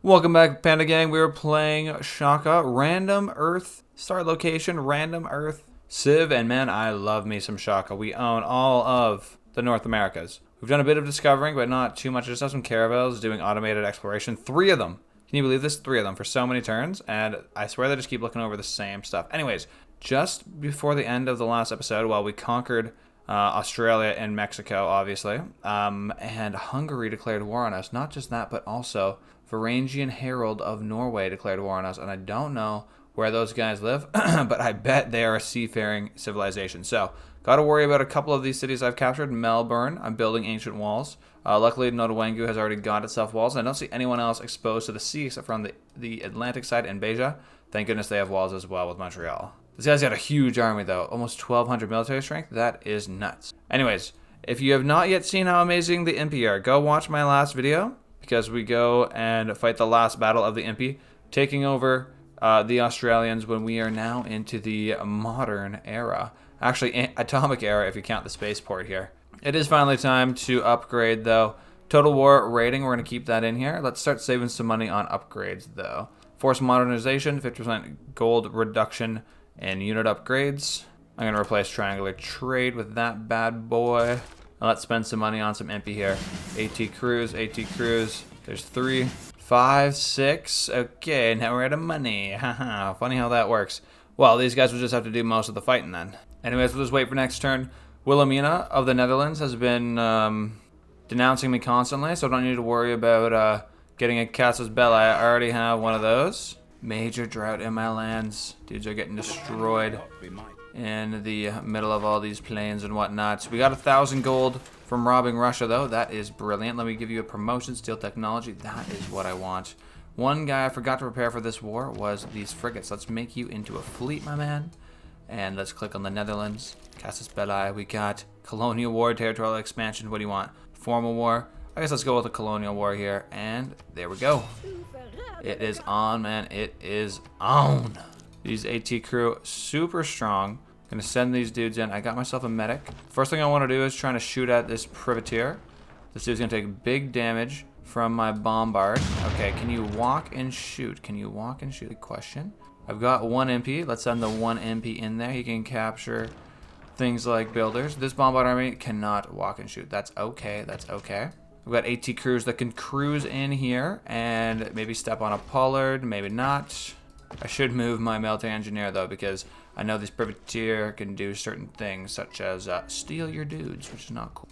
Welcome back, Panda Gang. We were playing Shaka, random Earth, start location, random Earth, Civ, and man, I love me some Shaka. We own all of the North Americas. We've done a bit of discovering, but not too much. Just have some caravels doing automated exploration. 3 of them. Can you believe this? 3 of them for so many turns, and I swear they just keep looking over the same stuff. Anyways, just before the end of the last episode, while we conquered Australia and Mexico, obviously, and Hungary declared war on us. Not just that, but also Varangian Herald of Norway declared war on us, and I don't know where those guys live, but I bet they are a seafaring civilization. So, got to worry about a couple of these cities I've captured. Melbourne, I'm building ancient walls. Luckily, Nodawengu has already got itself walls, and I don't see anyone else exposed to the sea except from the Atlantic side in Beja. Thank goodness they have walls as well with Montreal. This guy's got a huge army, though. Almost 1,200 military strength. That is nuts. Anyways, if you have not yet seen how amazing the Impi are, go watch my last video, because we go and fight the last battle of the Impi, taking over the Australians when we are now into the modern era. Actually, atomic era if you count the spaceport here. It is finally time to upgrade, though. Total War rating, we're going to keep that in here. Let's start saving some money on upgrades, though. Force modernization, 50% gold reduction and unit upgrades. I'm going to replace triangular trade with that bad boy. Now let's spend some money on some Impi here. AT crews, AT crews. There's 3, 5, 6. Okay, now we're out of money. Haha, funny how that works. Well, these guys will just have to do most of the fighting then. Anyways, we'll just wait for next turn. Wilhelmina of the Netherlands has been denouncing me constantly, so I don't need to worry about getting a casus belli. I already have one of those. Major drought in my lands. Dudes are getting destroyed in the middle of all these plains and whatnot. So we got 1,000 gold from robbing Russia, though. That is brilliant. Let me give you a promotion. Steel technology. That is what I want. One guy I forgot to prepare for this war was these frigates. Let's make you into a fleet, my man. And let's click on the Netherlands. Casus belli. We got colonial war, territorial expansion. What do you want? Formal war. I guess let's go with the colonial war here. And there we go. It is on, man. It is on. These AT crew, super strong. Gonna send these dudes in. I got myself a medic. First thing I want to do is trying to shoot at this privateer. This dude's gonna take big damage from my bombard. Okay, can you walk and shoot? Can you walk and shoot? Good question. I've got 1 MP. Let's send the 1 MP in there. He can capture things like builders. This bombard army cannot walk and shoot. That's okay. That's okay. We've got AT crews that can cruise in here and maybe step on a pollard, maybe not. I should move my military engineer, though, because I know this privateer can do certain things, such as steal your dudes, which is not cool.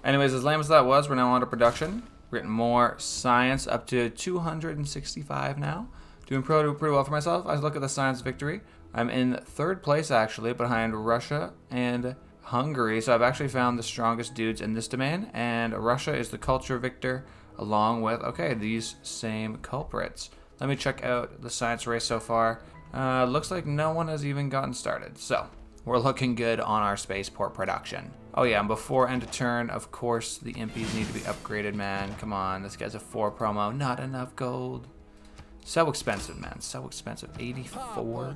Anyways, as lame as that was, we're now on to production. We're getting more science, up to 265 now. Doing pretty well for myself. I look at the science victory. I'm in 3rd place, actually, behind Russia and Hungary, so I've actually found the strongest dudes in this domain, and Russia is the culture victor, along with, okay, these same culprits. Let me check out the science race so far. Looks like no one has even gotten started, so we're looking good on our spaceport production. Oh yeah, and before end of turn, of course, the Impies need to be upgraded, man. Come on, this guy's a 4 promo, not enough gold. So expensive, man, so expensive. 84,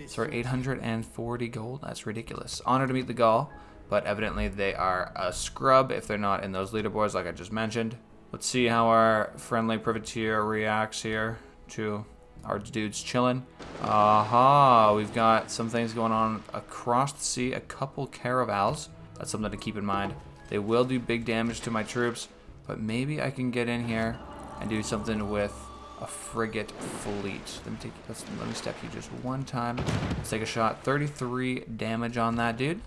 sorry, 840 gold, that's ridiculous. Honor to meet the Gaul, but evidently they are a scrub if they're not in those leaderboards like I just mentioned. Let's see how our friendly privateer reacts here to our dudes chilling. Aha, we've got some things going on across the sea, a couple caravels. That's something to keep in mind. They will do big damage to my troops, but maybe I can get in here and do something with a frigate fleet. Let me step you just one time. Let's take a shot. 33 damage on that dude.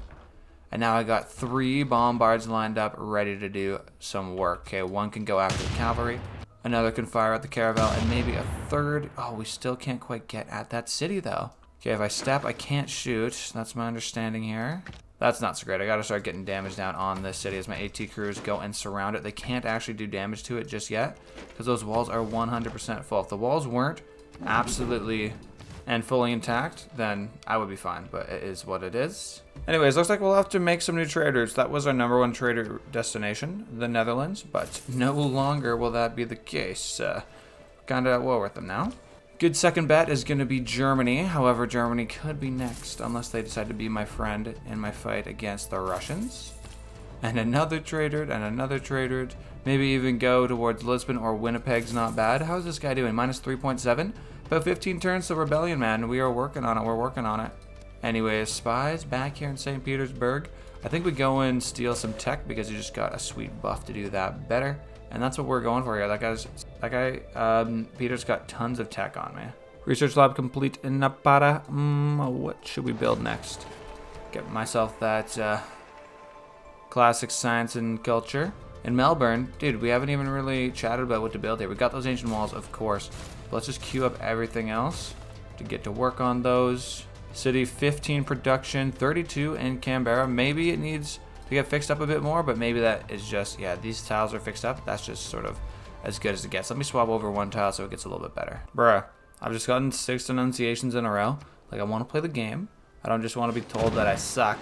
And now I got 3 bombards lined up, ready to do some work. Okay, 1 can go after the cavalry. Another can fire at the caravel, and maybe a 3rd. Oh, we still can't quite get at that city, though. Okay, if I step, I can't shoot. That's my understanding here. That's not so great. I gotta start getting damage down on this city as my AT crews go and surround it. They can't actually do damage to it just yet, because those walls are 100% full. If the walls weren't absolutely and fully intact, then I would be fine, but it is what it is. Anyways, looks like we'll have to make some new trade routes. That was our #1 trader destination, the Netherlands, but no longer will that be the case. Kinda at war with them now. Good second bet is going to be Germany. However, Germany could be next unless they decide to be my friend in my fight against the Russians. And another trader, Maybe even go towards Lisbon or Winnipeg's not bad. How's this guy doing? Minus 3.7? About 15 turns to Rebellion, man. We are working on it. We're working on it. Anyways, spies back here in St. Petersburg. I think we go and steal some tech because he just got a sweet buff to do that better. And that's what we're going for here. That guy, Peter's got tons of tech on me. Research lab complete in Napata. What should we build next? Get myself that classic science and culture. In Melbourne, dude, we haven't even really chatted about what to build here. We got those ancient walls, of course. But let's just queue up everything else to get to work on those. City 15 production, 32 in Canberra. Maybe it needs to get fixed up a bit more, but maybe that is just, yeah, these tiles are fixed up. That's just sort of as good as it gets. Let me swap over one tile so it gets a little bit better. Bruh, I've just gotten 6 denunciations in a row. Like, I want to play the game. I don't just want to be told that I suck.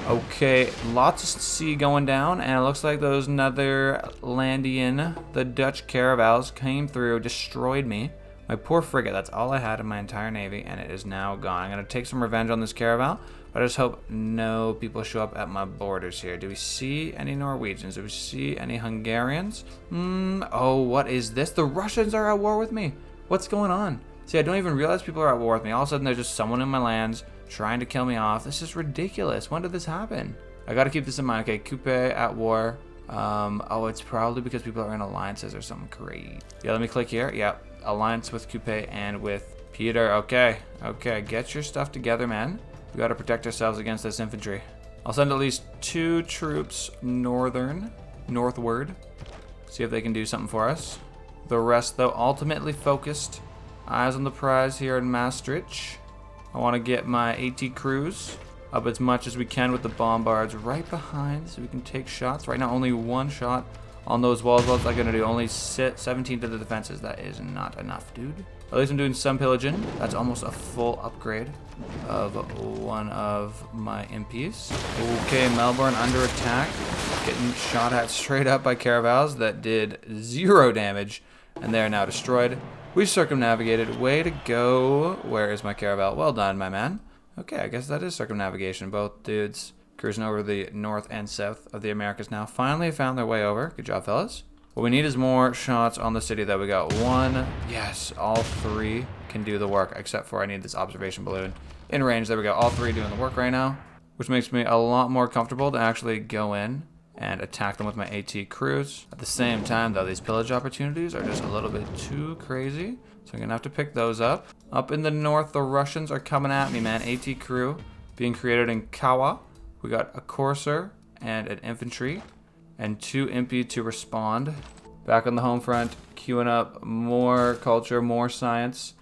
Okay, lots of sea going down, and it looks like those Netherlandian, the Dutch caravels came through, destroyed me. My poor frigate, that's all I had in my entire navy, and it is now gone. I'm going to take some revenge on this caravel, but I just hope no people show up at my borders here. Do we see any Norwegians? Do we see any Hungarians? Oh, what is this? The Russians are at war with me. What's going on? See, I don't even realize people are at war with me. All of a sudden, there's just someone in my lands trying to kill me off. This is ridiculous. When did this happen? I got to keep this in mind. Okay, Coupe at war. Oh, it's probably because people are in alliances or something great. Yeah, let me click here. Yeah, alliance with Coupe and with Peter. Okay, get your stuff together, man. We got to protect ourselves against this infantry. I'll send at least 2 troops northward. See if they can do something for us. The rest, though, ultimately focused. Eyes on the prize here in Maastricht. I want to get my AT crews up as much as we can with the bombards right behind so we can take shots. Right now, only 1 shot on those walls. What's that going to do? Only 17 to the defenses. That is not enough, dude. At least I'm doing some pillaging. That's almost a full upgrade of one of my MPs. Okay, Melbourne under attack. Getting shot at straight up by caravels that did 0 damage. And they are now destroyed. We circumnavigated. Way to go. Where is my caravel? Well done, my man. Okay, I guess that is circumnavigation. Both dudes cruising over the north and south of the Americas now. Finally found their way over. Good job, fellas. What we need is more shots on the city. That we got 1. Yes, all 3 can do the work, except for I need this observation balloon in range. There we go. All 3 doing the work right now, which makes me a lot more comfortable to actually go in and attack them with my AT crews. At the same time, though, these pillage opportunities are just a little bit too crazy. So I'm gonna have to pick those up. Up in the north, the Russians are coming at me, man. AT crew being created in Kawa. We got a courser and an infantry and 2 MP to respond. Back on the home front, queuing up more culture, more science.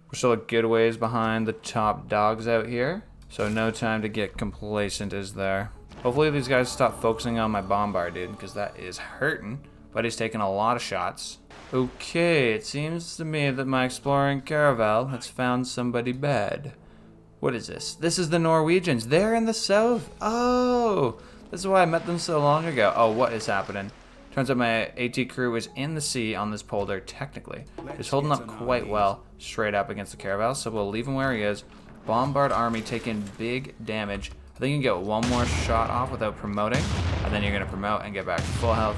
We're still a good ways behind the top dogs out here. So no time to get complacent, is there? Hopefully these guys stop focusing on my bombard, dude, because that is hurting. But he's taking a lot of shots. Okay, it seems to me that my exploring caravel has found somebody bad. What is this? This is the Norwegians. They're in the south. Oh, this is why I met them so long ago. Oh, what is happening? Turns out my AT crew is in the sea on this polder, technically. He's holding up quite well, straight up against the caravel, so we'll leave him where he is. Bombard army taking big damage. I think you can get 1 more shot off without promoting, and then you're going to promote and get back to full health.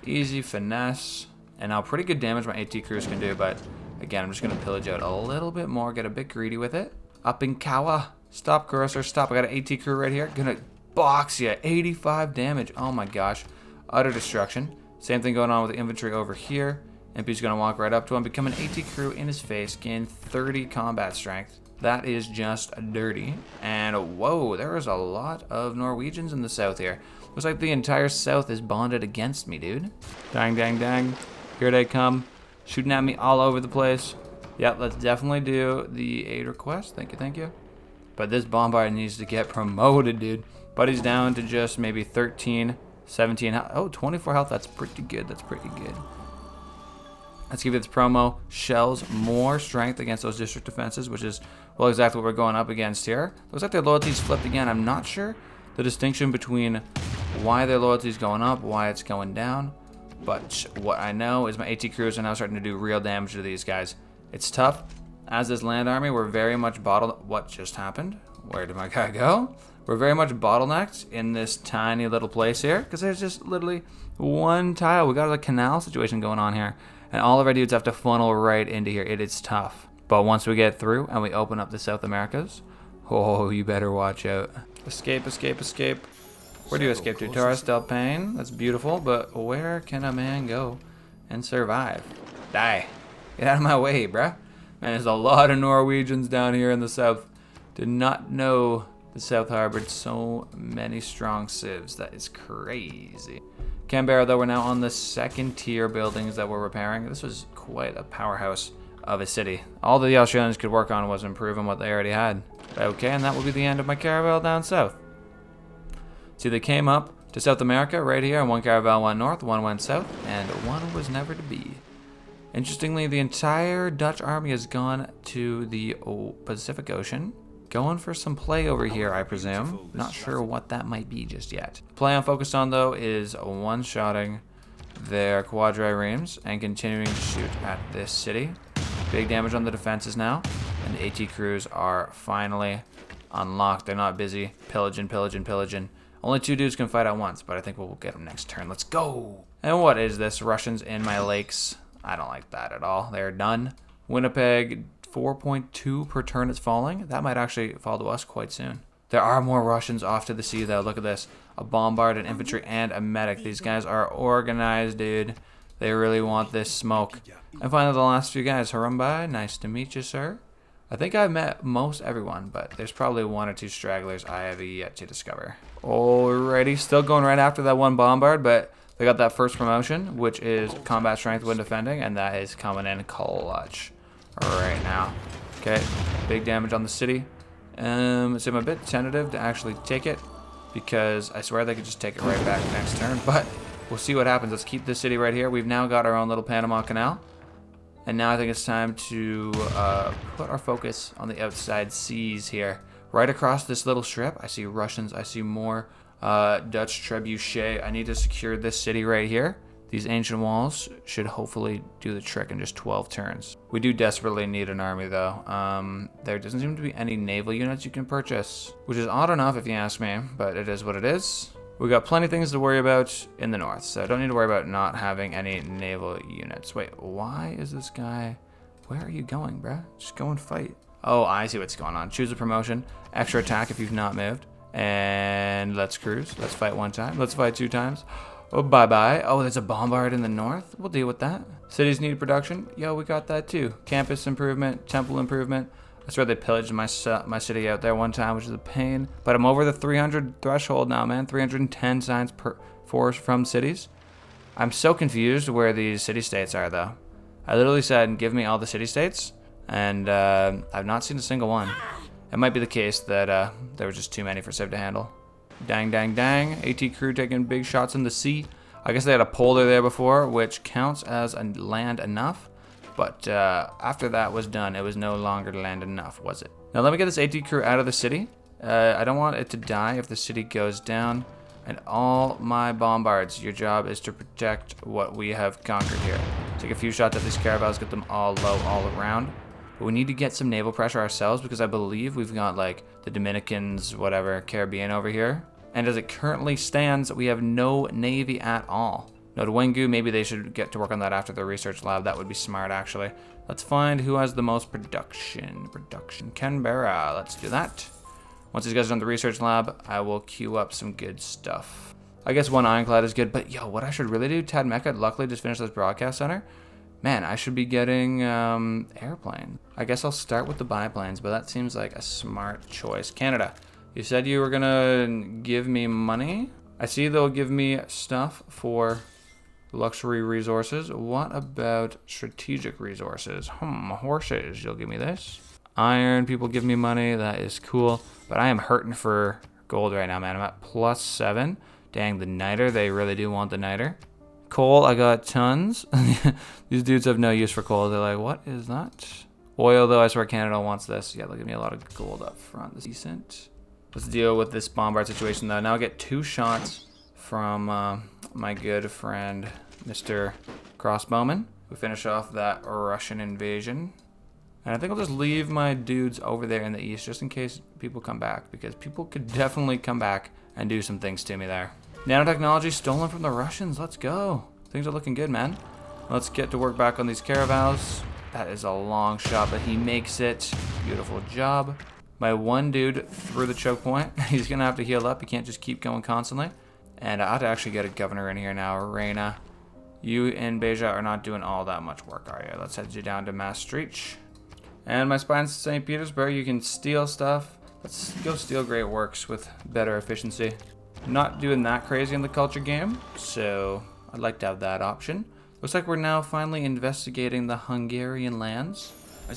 Easy finesse. And now pretty good damage my AT crews can do, but again, I'm just going to pillage out a little bit more, get a bit greedy with it. Up in Kawa. Stop, cursor, stop. I got an AT crew right here. Gonna box you. 85 damage. Oh my gosh. Utter destruction. Same thing going on with the infantry over here. MP's gonna walk right up to him, become an AT crew in his face, gain 30 combat strength. That is just dirty. And whoa, there is a lot of Norwegians in the south here. Looks like the entire south is bonded against me, dude. Dang, dang, dang. Here they come. Shooting at me all over the place. Yep, let's definitely do the aid request. Thank you, thank you. But this bombard needs to get promoted, dude. Buddy's down to just maybe 13, 17 health. Oh, 24 health. That's pretty good. That's pretty good. Let's give it this promo. Shells, more strength against those district defenses, which is, well, exactly what we're going up against here. Looks like their loyalty's flipped again. I'm not sure the distinction between why their loyalty's going up, why it's going down. But what I know is my AT crews are now starting to do real damage to these guys. It's tough. As this land army, we're very much bottled. What just happened? Where did my guy go? We're very much bottlenecked in this tiny little place here because there's just literally one tile. We got a canal situation going on here, and all of our dudes have to funnel right into here. It is tough. But once we get through and we open up the South Americas, oh, you better watch out. Escape, escape, escape. Where do you escape to? Torres del Paine. That's beautiful, but where can a man go and survive? Die. Get out of my way, bruh. Man, there's a lot of Norwegians down here in the south. Did not know the South harbored so many strong civs. That is crazy. Canberra, though, we're now on the second tier buildings that we're repairing. This was quite a powerhouse of a city. All the Australians could work on was improving what they already had. Okay, and that will be the end of my caravel down south. See, they came up to South America right here, and one caravel went north, one went south, and one was never to be. Interestingly, the entire Dutch army has gone to the Pacific Ocean. Going for some play over here, I presume. Not sure what that might be just yet. The play I'm focused on, though, is one-shotting their quadriremes and continuing to shoot at this city. Big damage on the defenses now, and the AT crews are finally unlocked. They're not busy pillaging, pillaging, pillaging. Only 2 dudes can fight at once, but I think we'll get them next turn. Let's go! And what is this? Russians in my lakes. I don't like that at all. They're done. Winnipeg, 4.2 per turn it's falling. That might actually fall to us quite soon. There are more Russians off to the sea, though. Look at this. A bombard, an infantry, and a medic. These guys are organized, dude. They really want this smoke. And finally, the last few guys. Harumbai, nice to meet you, sir. I think I've met most everyone, but there's probably 1 or 2 stragglers I have yet to discover. Alrighty, still going right after that one bombard, but they got that first promotion, which is combat strength when defending, and that is coming in clutch right now. Okay, big damage on the city. So I'm a bit tentative to actually take it, because I swear they could just take it right back next turn, but we'll see what happens. Let's keep this city right here. We've now got our own little Panama Canal. And now I think it's time to put our focus on the outside seas here. Right across this little strip, I see Russians. I see more Dutch trebuchet. I need to secure this city right here. These ancient walls should hopefully do the trick in just 12 turns. We do desperately need an army, though. There doesn't seem to be any naval units you can purchase, which is odd enough if you ask me, but it is what it is. We got plenty of things to worry about in the north, so I don't need to worry about not having any naval units. Wait, why is this guy... Where are you going, bruh? Just go and fight. Oh, I see what's going on. Choose a promotion. Extra attack if you've not moved. And let's cruise. Let's fight 1 time. Let's fight 2 times. Oh, bye-bye. Oh, there's a bombard in the north. We'll deal with that. Cities need production. Yo, we got that too. Campus improvement. Temple improvement. I swear they pillaged my city out there 1 time, which is a pain. But I'm over the 300 threshold now, man. 310 signs per force from cities. I'm so confused where these city-states are, though. I literally said, give me all the city-states, and I've not seen a single one. It might be the case that there were just too many for Civ to handle. Dang, dang, dang. AT crew taking big shots in the sea. I guess they had a polder there before, which counts as a land enough. But after that was done, it was no longer land enough, was it? Now let me get this AT crew out of the city. I don't want it to die if the city goes down. And all my bombards, your job is to protect what we have conquered here. Take a few shots at these caravels, get them all low all around. But we need to get some naval pressure ourselves because I believe we've got like the Dominicans, whatever, Caribbean over here. And as it currently stands, we have no navy at all. No, to Wengu, maybe they should get to work on that after the research lab. That would be smart, actually. Let's find who has the most production. Canberra. Let's do that. Once these guys are done the research lab, I will queue up some good stuff. I guess 1 ironclad is good, but yo, what I should really do, Tad Mecca luckily just finished this broadcast center. Man, I should be getting airplanes. I guess I'll start with the biplanes, but that seems like a smart choice. Canada, you said you were gonna give me money. I see they'll give me stuff for luxury resources. What about strategic resources? Horses, you'll give me this. Iron, people give me money, that is cool. But I am hurting for gold right now, man. I'm at +7. Dang, the niter, they really do want the niter. Coal, I got tons. These dudes have no use for coal. They're like, what is that? Oil, though, I swear Canada wants this. Yeah, they'll give me a lot of gold up front. That's decent. Let's deal with this bombard situation, though. Now I get 2 shots from my good friend, Mr. Crossbowman. We finish off that Russian invasion. And I think I'll just leave my dudes over there in the east just in case people come back, because people could definitely come back and do some things to me there. Nanotechnology stolen from the Russians. Let's go. Things are looking good, man. Let's get to work back on these caravals. That is a long shot, but he makes it. Beautiful job. My one dude through the choke point. He's going to have to heal up. He can't just keep going constantly. And I ought to actually get a governor in here now. Reina, you and Beja are not doing all that much work, are you? Let's head you down to Maastricht. And my spine's St. Petersburg. You can steal stuff. Let's go steal Great Works with better efficiency. Not doing that crazy in the culture game, so I'd like to have that option. Looks like we're now finally investigating the Hungarian lands.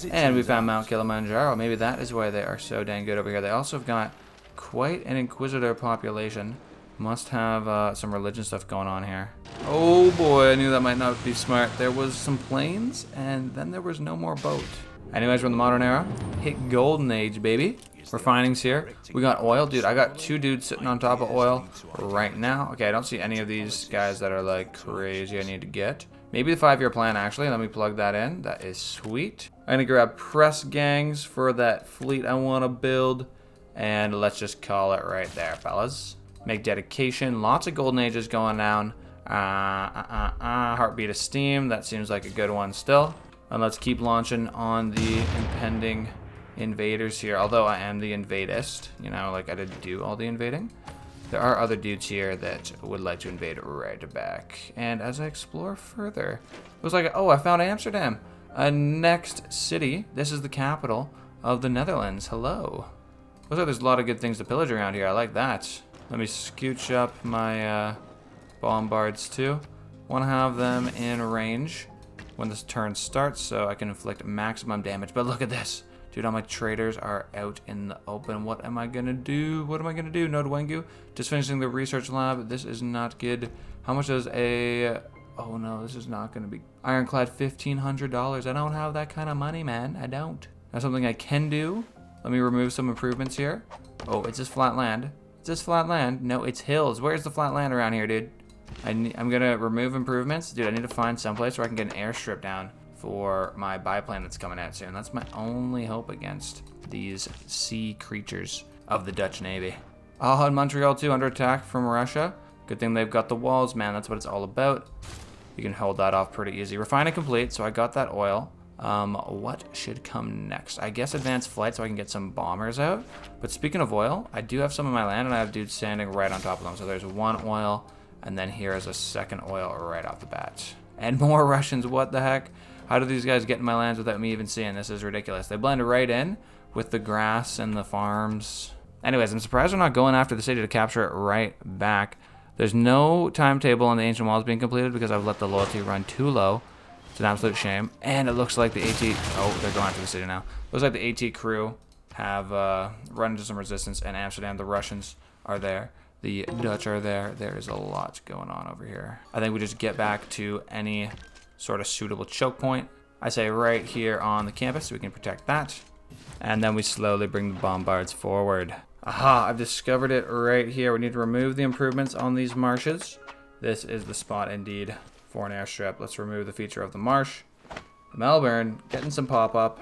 And we found Mount Kilimanjaro. Maybe that is why they are so dang good over here. They also have got quite an inquisitor population. Must have some religion stuff going on here. Oh boy, I knew that might not be smart. There was some planes, and then there was no more boat. Anyways, we're in the modern era. Hit golden age, baby. Refinings here. We got oil. Dude, I got 2 dudes sitting on top of oil right now. Okay, I don't see any of these guys that are like crazy I need to get. Maybe the 5-year plan, actually. Let me plug that in. That is sweet. I'm going to grab press gangs for that fleet I want to build. And let's just call it right there, fellas. Make dedication. Lots of golden ages going down. Heartbeat of Steam. That seems like a good one still. And let's keep launching on the impending invaders here. Although I am the invadist. You know, like I didn't do all the invading. There are other dudes here that would like to invade right back. And as I explore further, it was like, oh, I found Amsterdam. A next city. This is the capital of the Netherlands. Hello. Looks like there's a lot of good things to pillage around here. I like that. Let me scooch up my bombards too. Want to have them in range when this turn starts so I can inflict maximum damage. But look at this. Dude, all my traders are out in the open. What am I gonna do? What am I gonna do? Nodwengu, just finishing the research lab. This is not good. How much does a... Oh no, this is not gonna be... Ironclad, $1,500. I don't have that kind of money, man. I don't. That's something I can do. Let me remove some improvements here. Oh, it's just flat land. It's just flat land. No, it's hills. Where's the flat land around here, dude? I'm gonna remove improvements. Dude, I need to find someplace where I can get an airstrip down for my biplane that's coming out soon. That's my only hope against these sea creatures of the Dutch Navy. Oh, and Montreal too, under attack from Russia. Good thing they've got the walls, man. That's what it's all about. You can hold that off pretty easy. Refining complete, so I got that oil. What should come next? I guess advanced flight so I can get some bombers out. But speaking of oil, I do have some in my land and I have dudes standing right on top of them. So there's one oil, and then here is a second oil right off the bat. And more Russians, what the heck? How do these guys get in my lands without me even seeing? This is ridiculous. They blend right in with the grass and the farms. Anyways, I'm surprised they're not going after the city to capture it right back. There's no timetable on the ancient walls being completed because I've let the loyalty run too low. It's an absolute shame. And it looks like the AT... Oh, they're going after the city now. Looks like the AT crew have run into some resistance in Amsterdam. The Russians are there. The Dutch are there. There is a lot going on over here. I think we just get back to any sort of suitable choke point. I say right here on the campus so we can protect that. And then we slowly bring the bombards forward. Aha, I've discovered it right here. We need to remove the improvements on these marshes. This is the spot indeed for an airstrip. Let's remove the feature of the marsh. Melbourne, getting some pop-up.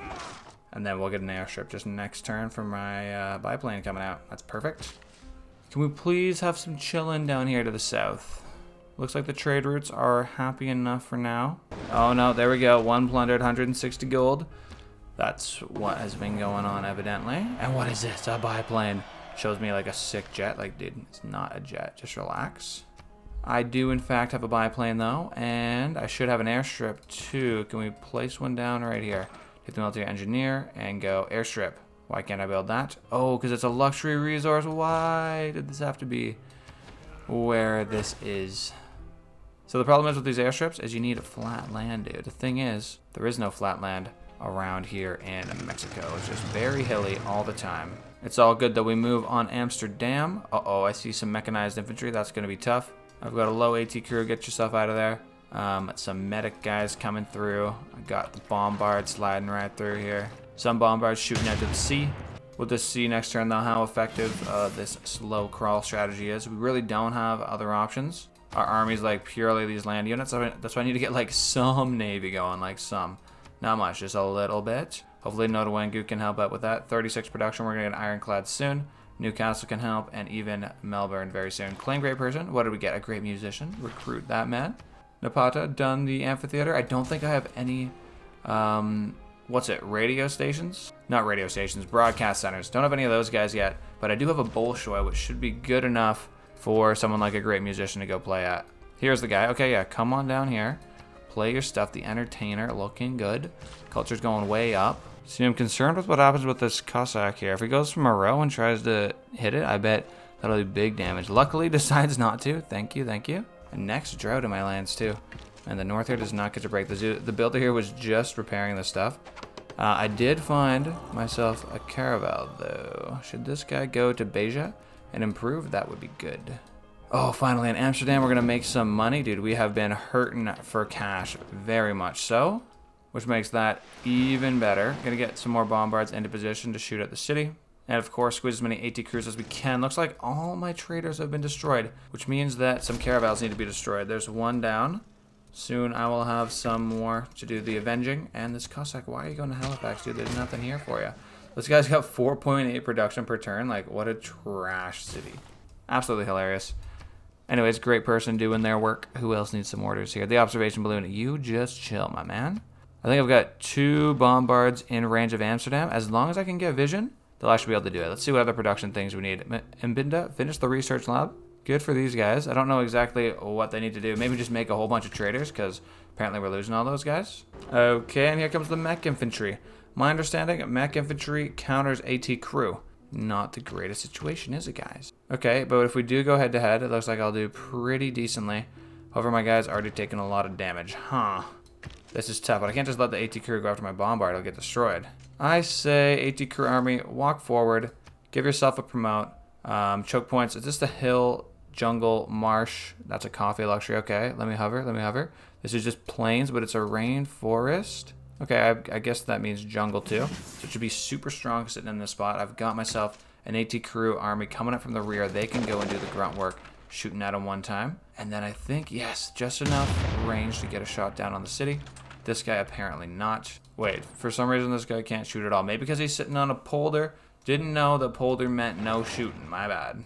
And then we'll get an airstrip just next turn from my biplane coming out. That's perfect. Can we please have some chillin' down here to the south? Looks like the trade routes are happy enough for now. Oh no, there we go. One plundered, 160 gold. That's what has been going on evidently. And what is this? A biplane. Shows me like a sick jet. Like, dude, it's not a jet. Just relax. I do in fact have a biplane though, and I should have an airstrip too. Can we place one down right here? Hit the military engineer and go airstrip. Why can't I build that? Oh, because it's a luxury resource. Why did this have to be where this is? So the problem is with these airships is you need a flat land, dude. The thing is, there is no flat land around here in Mexico. It's just very hilly all the time. It's all good that we move on Amsterdam. Uh-oh, I see some mechanized infantry. That's going to be tough. I've got a low AT crew. Get yourself out of there. Some medic guys coming through. I got the bombard sliding right through here. Some bombards shooting out to the sea. We'll just see next turn though how effective this slow crawl strategy is. We really don't have other options. Our army's like purely these land units. That's why I need to get like some navy going, like some. Not much, just a little bit. Hopefully Nodawangu can help out with that. 36 production, we're going to get Ironclad soon. Newcastle can help, and even Melbourne very soon. Claim great person. What did we get? A great musician. Recruit that man. Napata, done the amphitheater. I don't think I have any, radio stations? Not radio stations, broadcast centers. Don't have any of those guys yet, but I do have a Bolshoi, which should be good enough for someone like a great musician to go play at. Here's the guy. Okay, yeah, come on down here. Play your stuff. The entertainer, looking good. Culture's going way up. See, I'm concerned with what happens with this Cossack here. If he goes from a row and tries to hit it, I bet that'll do big damage. Luckily, decides not to. Thank you, thank you. And next drought in my lands, too. And the north here does not get to break the zoo. The builder here was just repairing this stuff. I did find myself a caravel, though. Should this guy go to Beja and improve? That would be good. Oh, finally in Amsterdam, we're going to make some money. Dude, we have been hurting for cash very much so, which makes that even better. Going to get some more bombards into position to shoot at the city. And of course, squeeze as many AT crews as we can. Looks like all my traders have been destroyed, which means that some caravels need to be destroyed. There's one down. Soon I will have some more to do the avenging. And this Cossack, why are you going to Halifax, dude? There's nothing here for you. This guy's got 4.8 production per turn. Like, what a trash city. Absolutely hilarious. Anyways, great person doing their work. Who else needs some orders here? The observation balloon. You just chill, my man. I think I've got 2 bombards in range of Amsterdam. As long as I can get vision, they'll actually be able to do it. Let's see what other production things we need. Mbinda, finish the research lab. Good for these guys. I don't know exactly what they need to do. Maybe just make a whole bunch of traders, because apparently we're losing all those guys. Okay, and here comes the mech infantry. My understanding, mech infantry counters AT crew. Not the greatest situation, is it, guys? Okay, but if we do go head-to-head, it looks like I'll do pretty decently. However, my guy's already taken a lot of damage. Huh. This is tough, but I can't just let the AT crew go after my bombard. It'll get destroyed. I say, AT crew army, walk forward. Give yourself a promote. Choke points. Is this the hill, jungle, marsh? That's a coffee luxury. Okay, let me hover. This is just plains, but it's a rainforest. Okay, I guess that means jungle too. So it should be super strong sitting in this spot. I've got myself an AT crew army coming up from the rear. They can go and do the grunt work, shooting at them one time. And then I think, yes, just enough range to get a shot down on the city. This guy apparently not. Wait, for some reason this guy can't shoot at all. Maybe because he's sitting on a polder. Didn't know that polder meant no shooting. My bad.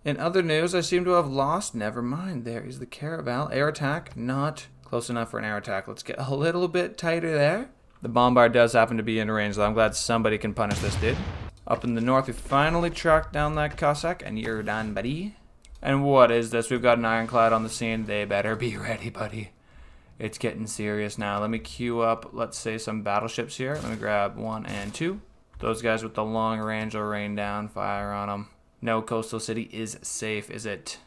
In other news, I seem to have lost. Never mind. There is the caravel. Air attack, not close enough for an air attack. Let's get a little bit tighter there. The bombard does happen to be in range, though. I'm glad somebody can punish this dude. Up in the north, we finally tracked down that Cossack, and you're done, buddy. And what is this? We've got an ironclad on the scene. They better be ready, buddy. It's getting serious now. Let me queue up, let's say, some battleships here. Let me grab 1 and 2. Those guys with the long range will rain down fire on them. No coastal city is safe, is it?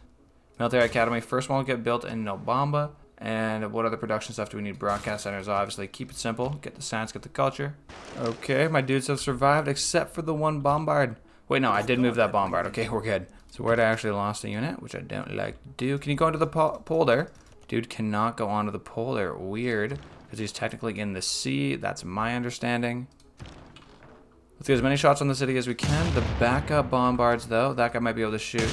Military Academy. First one will get built in Nobamba. And what other production stuff do we need? Broadcast centers, obviously. Keep it simple. Get the science, get the culture. Okay, my dudes have survived except for the one bombard. Wait, no, I did move that bombard. Okay, we're good. So where I actually lost a unit, which I don't like to do. Can you go into the polder? Dude cannot go onto the polder. Weird, because he's technically in the sea. That's my understanding. Let's get as many shots on the city as we can. The backup bombards, though, that guy might be able to shoot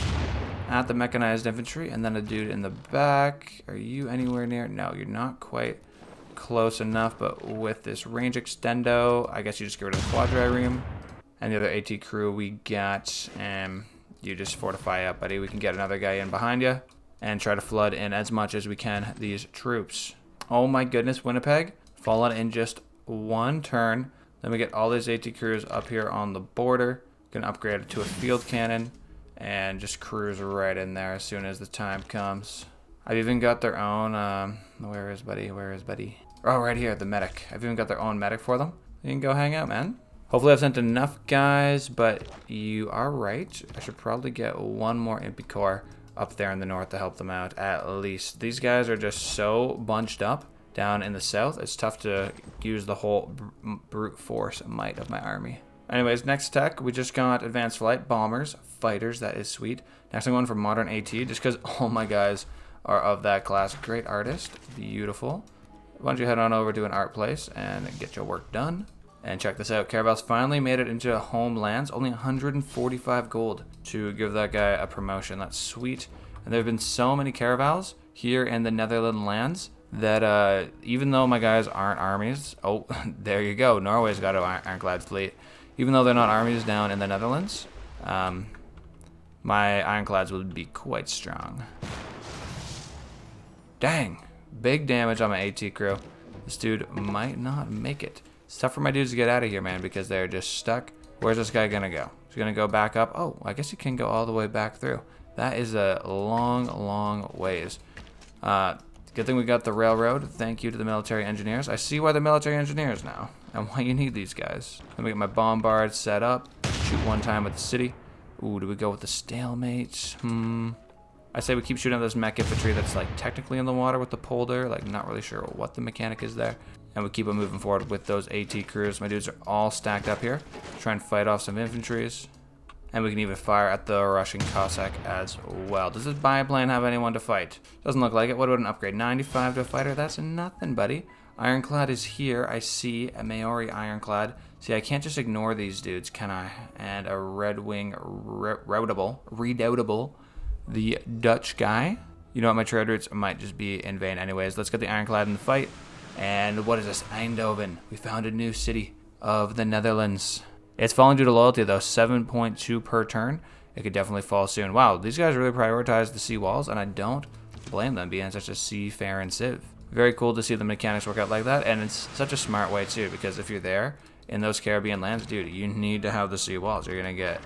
at the mechanized infantry, and then a dude in the back. Are you anywhere near? No, you're not quite close enough, but with this range extendo, I guess you just get rid of the quadrireme. And the other AT crew we got, you just fortify up, buddy. We can get another guy in behind you and try to flood in as much as we can these troops. Oh my goodness, Winnipeg, fallen in just 1 turn. Then we get all these AT crews up here on the border. Gonna upgrade it to a field cannon and just cruise right in there as soon as the time comes. I've even got their own, where is buddy? Oh, right here, the medic. I've even got their own medic for them. You can go hang out, man. Hopefully I've sent enough guys, but you are right. I should probably get 1 more Impy Corps up there in the north to help them out, at least. These guys are just so bunched up down in the south. It's tough to use the whole brute force might of my army. Anyways, next tech, we just got advanced flight, bombers, fighters. That is sweet. Next I'm going for modern AT, just because all my guys are of that class. Great artist, beautiful. Why don't you head on over to an art place and get your work done. And check this out, caravels finally made it into homelands. Only 145 gold to give that guy a promotion. That's sweet. And there have been so many caravels here in the Netherlands lands that even though my guys aren't armies, oh, there you go, Norway's got an ironclad fleet. Even though they're not armies down in the Netherlands, my ironclads would be quite strong. Dang, big damage on my AT crew. This dude might not make it. It's tough for my dudes to get out of here, man, because they're just stuck. Where's this guy gonna go? He's gonna go back up. Oh, I guess he can go all the way back through. That is a long, long ways. Good thing we got the railroad. Thank you to the military engineers. I see why they're military engineers now and why you need these guys. Let me get my bombard set up. Shoot one time with the city. Ooh, do we go with the stalemate? I say we keep shooting at this mech infantry that's like technically in the water with the polder. Like not really sure what the mechanic is there. And we keep on moving forward with those AT crews. My dudes are all stacked up here. Try and fight off some infantries. And we can even fire at the Russian Cossack as well. Does this biplane have anyone to fight? Doesn't look like it. What about an upgrade? 95 to a fighter? That's nothing, buddy. Ironclad is here. I see a Maori ironclad. See, I can't just ignore these dudes, can I? And a Red Wing Redoubtable, the Dutch guy. You know what? My trade routes might just be in vain anyways. Let's get the ironclad in the fight. And what is this? Eindhoven. We found a new city of the Netherlands. It's falling due to loyalty, though. 7.2 per turn. It could definitely fall soon. Wow, these guys really prioritize the sea walls, and I don't blame them being such a seafaring civ. Very cool to see the mechanics work out like that, and it's such a smart way, too, because if you're there in those Caribbean lands, dude, you need to have the sea walls. You're going to get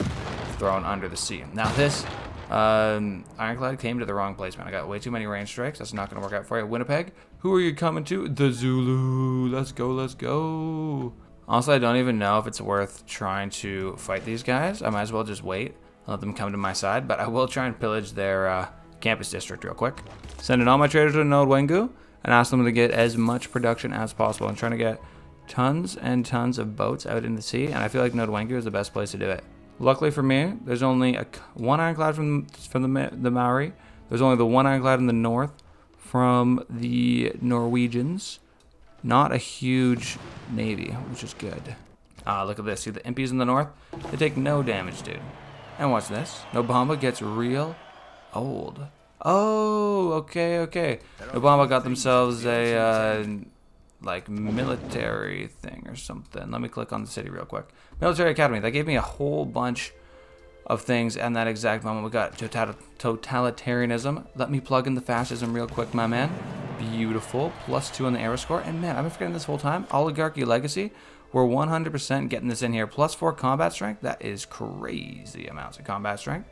thrown under the sea. Now, this ironclad came to the wrong place, man. I got way too many range strikes. That's not going to work out for you. Winnipeg, who are you coming to? The Zulu. Let's go, let's go. Honestly, I don't even know if it's worth trying to fight these guys. I might as well just wait and let them come to my side, but I will try and pillage their campus district real quick. Sending all my traders to Node Wengu and ask them to get as much production as possible. I'm trying to get tons and tons of boats out in the sea, and I feel like Node Wengu is the best place to do it. Luckily for me, there's only one ironclad from the Maori. There's only the one ironclad in the north from the Norwegians. Not a huge navy, which is good. Look at this. See the impies in the north? They take no damage, dude. And watch this. Nobamba gets real old. Oh, okay. Nobamba got themselves a, like, military thing or something. Let me click on the city real quick. Military Academy. That gave me a whole bunch of things and that exact moment. We got totalitarianism. Let me plug in the fascism real quick, my man. Beautiful. +2 on the arrow score. And man, I've been forgetting this whole time. Oligarchy Legacy. We're 100% getting this in here. +4 combat strength. That is crazy amounts of combat strength.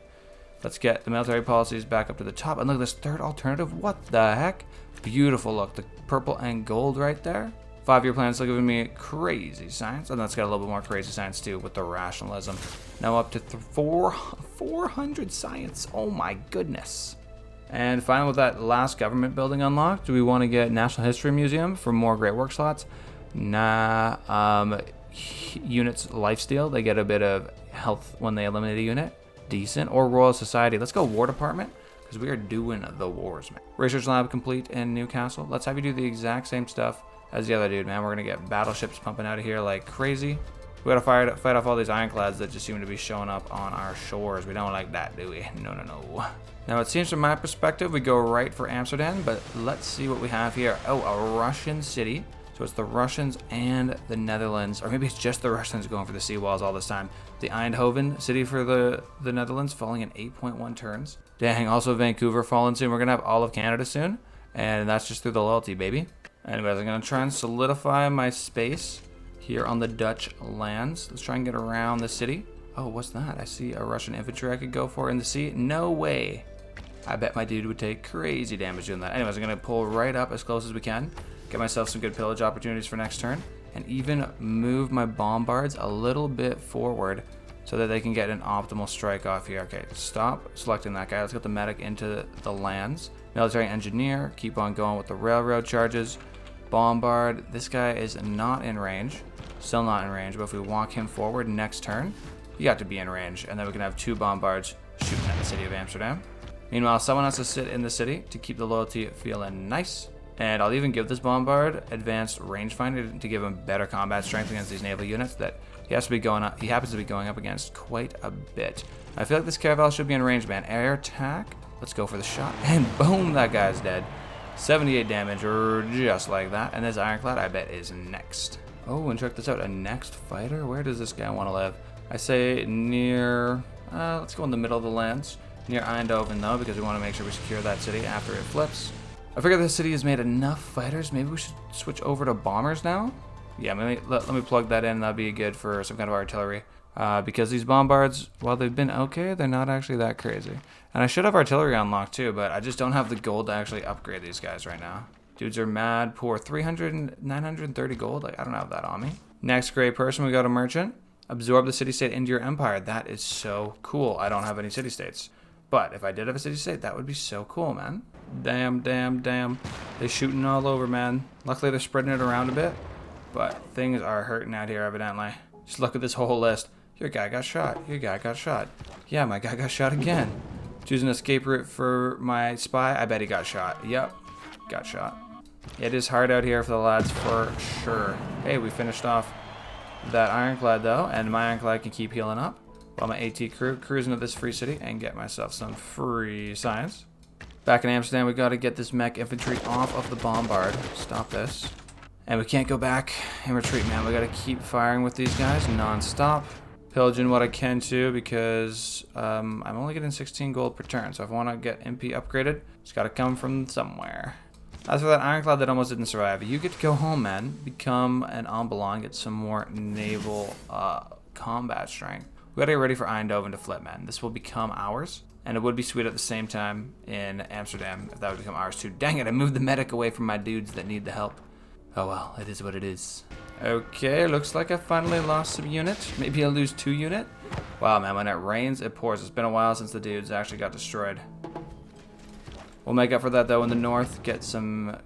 Let's get the military policies back up to the top. And look at this third alternative. What the heck? Beautiful look. The purple and gold right there. 5-year plan still giving me crazy science. And that's got a little bit more crazy science too with the rationalism. Now up to 400 science. Oh my goodness. And finally, with that last government building unlocked, do we want to get National History Museum for more great work slots? Nah. Units lifesteal. They get a bit of health when they eliminate a unit. Decent. Or Royal Society. Let's go War Department, because we are doing the wars, man. Research lab complete in Newcastle. Let's have you do the exact same stuff as the other dude, man. We're going to get battleships pumping out of here like crazy. We got to fight off all these ironclads that just seem to be showing up on our shores. We don't like that, do we? No. Now, it seems from my perspective, we go right for Amsterdam, but let's see what we have here. Oh, a Russian city. So it's the Russians and the Netherlands, or maybe it's just the Russians going for the seawalls all this time. The Eindhoven city for the Netherlands falling in 8.1 turns. Dang, also Vancouver falling soon. We're going to have all of Canada soon, and that's just through the loyalty, baby. Anyways, I'm going to try and solidify my space here on the Dutch lands. Let's try and get around the city. Oh, what's that? I see a Russian infantry I could go for in the sea. No way. I bet my dude would take crazy damage doing that. Anyways, I'm going to pull right up as close as we can. Get myself some good pillage opportunities for next turn. And even move my bombards a little bit forward so that they can get an optimal strike off here. Okay, stop selecting that guy. Let's get the medic into the lands. Military engineer. Keep on going with the railroad charges. Bombard. This guy is not in range. Still not in range, but if we walk him forward next turn, he got to be in range, and then we can have 2 bombards shooting at the city of Amsterdam. Meanwhile, someone has to sit in the city to keep the loyalty feeling nice. And I'll even give this bombard advanced rangefinder to give him better combat strength against these naval units that he happens to be going up against quite a bit. I feel like this caravel should be in range, man. Air attack. Let's go for the shot. And boom, that guy's dead. 78 damage, or just like that. And this Ironclad, I bet, is next. Oh, and check this out. A next fighter? Where does this guy want to live? I say near... let's go in the middle of the lands. Near Eindhoven, though, because we want to make sure we secure that city after it flips. I figure this city has made enough fighters. Maybe we should switch over to bombers now? Yeah, maybe let me plug that in. That'd be good for some kind of artillery. Because these bombards, while they've been okay, they're not actually that crazy. And I should have artillery unlocked too, but I just don't have the gold to actually upgrade these guys right now. Dudes are mad poor. 930 gold? Like, I don't have that on me. Next great person, we got a merchant. Absorb the city-state into your empire. That is so cool. I don't have any city-states. But if I did have a city-state, that would be so cool, man. Damn, damn, damn. They're shooting all over, man. Luckily, they're spreading it around a bit. But things are hurting out here, evidently. Just look at this whole list. Your guy got shot. Your guy got shot. Yeah, my guy got shot again. Choose an escape route for my spy. I bet he got shot. Yep, got shot. It is hard out here for the lads, for sure. Hey, we finished off that Ironclad, though, and my Ironclad can keep healing up while my AT crew cruise into this free city and get myself some free science. Back in Amsterdam, we got to get this mech infantry off of the bombard. Stop this. And we can't go back and retreat, man. We got to keep firing with these guys non-stop. Pillaging what I can too, because I'm only getting 16 gold per turn. So if I want to get MP upgraded, it's got to come from somewhere. As for that Ironclad that almost didn't survive, you get to go home, man. Become an Ambulon, get some more naval combat strength. We got to get ready for Eindhoven to flip, man. This will become ours. And it would be sweet at the same time in Amsterdam if that would become ours too. Dang it, I moved the medic away from my dudes that need the help. Oh well, it is what it is. Okay, looks like I finally lost some units. Maybe I'll lose 2 units. Wow, man, when it rains, it pours. It's been a while since the dudes actually got destroyed. We'll make up for that, though, in the north. Get some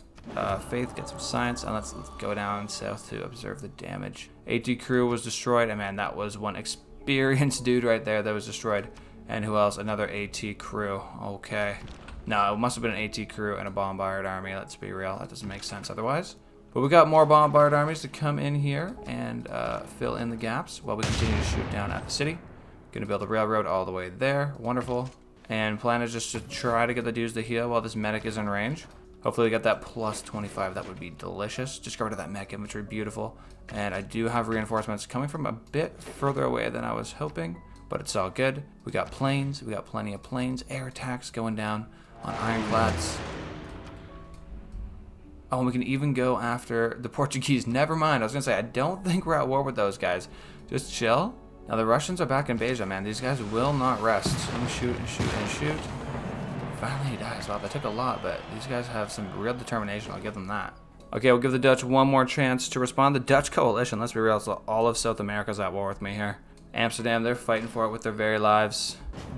faith, get some science, and let's go down south to observe the damage. AT crew was destroyed, and man, that was one experienced dude right there that was destroyed. And who else? Another AT crew. Okay. No, it must have been an AT crew and a bombard army. Let's be real. That doesn't make sense otherwise. But we got more bombard armies to come in here and fill in the gaps while we continue to shoot down at the city. Gonna build a railroad all the way there. Wonderful. And plan is just to try to get the dudes to heal while this medic is in range. Hopefully we get that plus 25. That would be delicious. Just get rid of that mech infantry. Beautiful. And I do have reinforcements coming from a bit further away than I was hoping, but it's all good. We got planes. We got plenty of planes. Air attacks going down on ironclads. Oh, and we can even go after the Portuguese. Never mind. I was going to say, I don't think we're at war with those guys. Just chill. Now, the Russians are back in Beja, man. These guys will not rest. Let me shoot and shoot and shoot. Finally, he dies. Wow, that took a lot, but these guys have some real determination. I'll give them that. Okay, we'll give the Dutch one more chance to respond. The Dutch coalition, let's be real, so all of South America's at war with me here. Amsterdam, they're fighting for it with their very lives.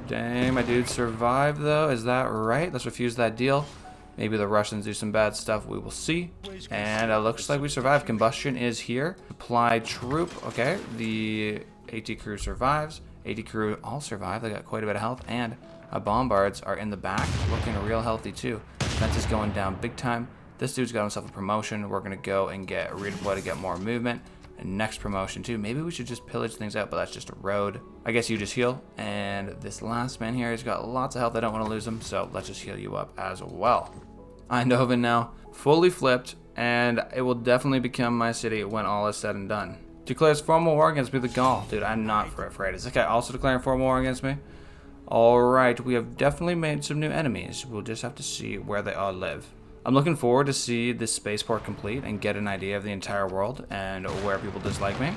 Dang, my dude survived, though. Is that right? Let's refuse that deal. Maybe the Russians do some bad stuff. We will see. And it looks like we survived. Combustion is here. Supply troop. Okay. The AT crew survives. AT crew all survive. They got quite a bit of health. And our bombards are in the back. Looking real healthy, too. Defense is going down big time. This dude's got himself a promotion. We're going to go and get redeploy to get more movement. And next promotion, too. Maybe we should just pillage things out, but that's just a road. I guess you just heal. And this last man here, he's got lots of health. I don't want to lose him, so let's just heal you up as well. Eindhoven now, fully flipped, and it will definitely become my city when all is said and done. Declares formal war against me, the Gaul. Dude, I'm not afraid. Is this guy also declaring formal war against me? Alright, we have definitely made some new enemies. We'll just have to see where they all live. I'm looking forward to see this spaceport complete and get an idea of the entire world and where people dislike me.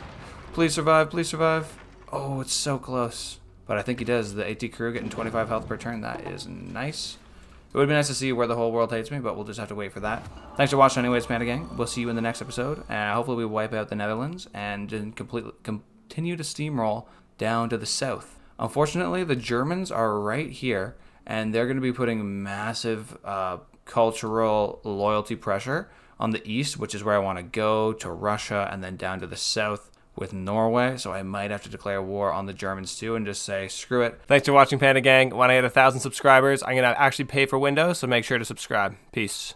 Please survive, please survive. Oh, it's so close. But I think he does. The AT crew getting 25 health per turn. That is nice. It would be nice to see where the whole world hates me, but we'll just have to wait for that. Thanks for watching anyways, Panda Gang. We'll see you in the next episode. Hopefully we wipe out the Netherlands and then continue to steamroll down to the south. Unfortunately, the Germans are right here, and they're going to be putting massive cultural loyalty pressure on the east, which is where I want to go, to Russia, and then down to the south with Norway. So I might have to declare war on the Germans too and just say, screw it. Thanks for watching, Panda Gang. When I hit 1,000 subscribers, I'm going to actually pay for Windows, so make sure to subscribe. Peace.